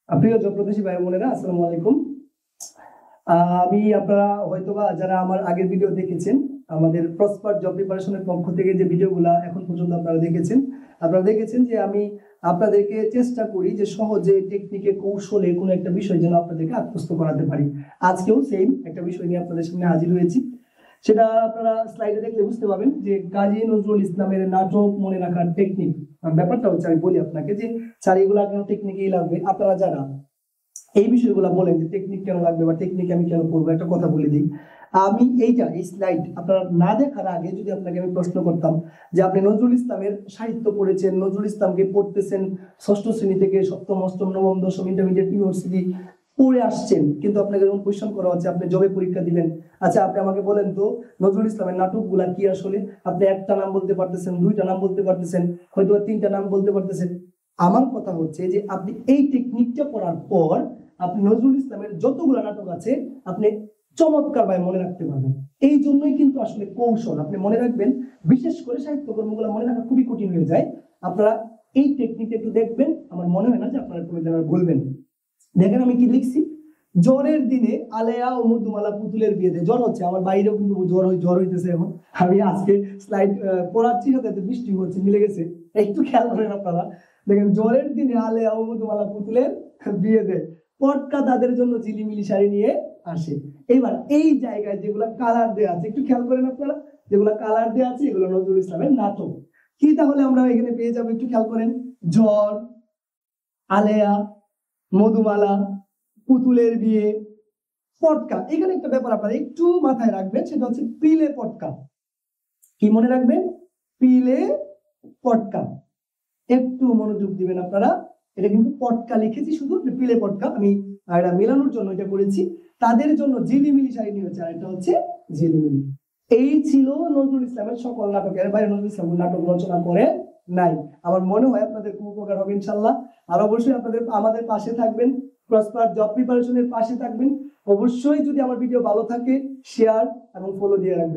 প্রিয় জবপ্রত্যাশী ভাই বোনেরা, আসসালামু আলাইকুম। আমি আপনারা হয়তোবা যারা আমার আগের ভিডিও দেখেছেন, আমাদের প্রসপার জব প্রিপারেশনের পক্ষ থেকে যে ভিডিওগুলা এখন পর্যন্ত আপনারা দেখেছেন যে আমি আপনাদেরকে চেষ্টা করি যে সহজে টেকনিকে কৌশলে কোনো একটা বিষয় যেন আপনাদেরকে আত্মস্থ করাতে পারি। আজকেও সেম একটা বিষয় নিয়ে আপনাদের সামনে হাজির হয়েছি। সেটা আপনারা স্লাইডে দেখলে বুঝতে পারবেন যে কাজী নজরুল ইসলামের নাটক মনে রাখার টেকনিক। ব্যাপারটা হচ্ছে, আমি বলি আপনাকে যে স্যার এগুলা কেন টেকনিকই লাগবে। আপনারা যারা এই বিষয়গুলো বলেন যে টেকনিক কেন লাগবে বা টেকনিক আমি কেন পড়বো, একটা কথা বলে দিই। আমি এই স্লাইড আপনারা না দেখার আগে যদি আপনাকে আমি প্রশ্ন করতাম যে আপনি নজরুল ইসলামের সাহিত্য পড়েছেন, নজরুল ইসলামকে পড়তেছেন ষষ্ঠ শ্রেণী থেকে সপ্তম অষ্টম নবম দশম ইন্টারমিডিয়েট ইউনিভার্সিটি পড়ে আসছেন, কিন্তু আপনাকে যখন কোয়েশ্চেন করা হচ্ছে আপনি জবে পরীক্ষা দিবেন, আচ্ছা আপনি আমাকে বলেন তো নজরুল ইসলামের নাটকগুলা কি আসলে? আপনি একটা নাম বলতে পারতেছেন, দুইটা নাম বলতে পারতেছেন, হয়তো তিনটা নাম বলতে পারতেছেন। আমার কথা হচ্ছে যে আপনি এই টেকনিকটা পড়ার পর আপনি নজরুল ইসলামের যতগুলো নাটক আছে আপনি চমৎকার ভাবে মনে রাখতে পারবেন। এই জন্যই কিন্তু আসলে কৌশল আপনি মনে রাখবেন। বিশেষ করে সাহিত্যকর্মগুলো মনে রাখা খুবই কঠিন হয়ে যায়। আপনারা এই টেকনিকটা একটু দেখবেন, আমার মনে হয় না যে আপনারা কোনো জায়গায় বলবেন। দেখেন আমি কি লিখছি, জ্বরের দিনে আলেয়া ও মধুমালা পুতুলের বিয়েতে। জ্বর হচ্ছে আমার বাইরেও, কিন্তু জ্বর হইতেছে এখন। আমি আজকে স্লাইড পড়াচ্ছি, সাথে বৃষ্টি হচ্ছে, মিলে গেছে। একটু খেয়াল করেন আপনারা। দেখেন, জ্বরের দিনে আলেয়া ও মধুমালা পুতুলের বিয়ে দেয়, পটকা তাদের জন্য ঝিলিমিলি শাড়ি নিয়ে আসে। এবার এই জায়গায় যেগুলা কালার দেওয়া আছে একটু খেয়াল করেন আপনারা, যেগুলা কালার দেওয়া আছে এগুলো নজরুল ইসলামের নাটক। কি তাহলে আমরা এখানে পেয়ে যাবো, একটু খেয়াল করেন। জ্বর, আলেয়া, মধুমালা, পুতুলের বিয়ে, পটকা। এখানে একটা ব্যাপার আপনারা একটু মাথায় রাখবেন, সেটা হচ্ছে পিলে পটকা। কি মনে রাখবেন? পিলে পটকা। একটু মনোযোগ দিবেন আপনারা। এটা কিন্তু পটকা লিখেছি, শুধু পিলে পটকা আমি এটা মেলানোর জন্য এটা করেছি। তাদের জন্য ঝিলিমিলি শাড়ি নিয়ে হচ্ছে, আর এটা হচ্ছে ঝিলিমিলি। এই ছিল নজরুল ইসলামের সকল নাটকের বাইরে নজরুল ইসলাম নাটক রচনা করে নাই। আমার মনে হয় আপনাদের খুব উপকার হবে ইনশাল্লাহ। আর অবশ্যই আপনাদের আমাদের পাশে থাকবেন, প্রসপার জব প্রিপারেশনের পাশে থাকবেন। অবশ্যই যদি আমার ভিডিও ভালো থাকে শেয়ার এবং ফলো দিয়ে রাখবেন।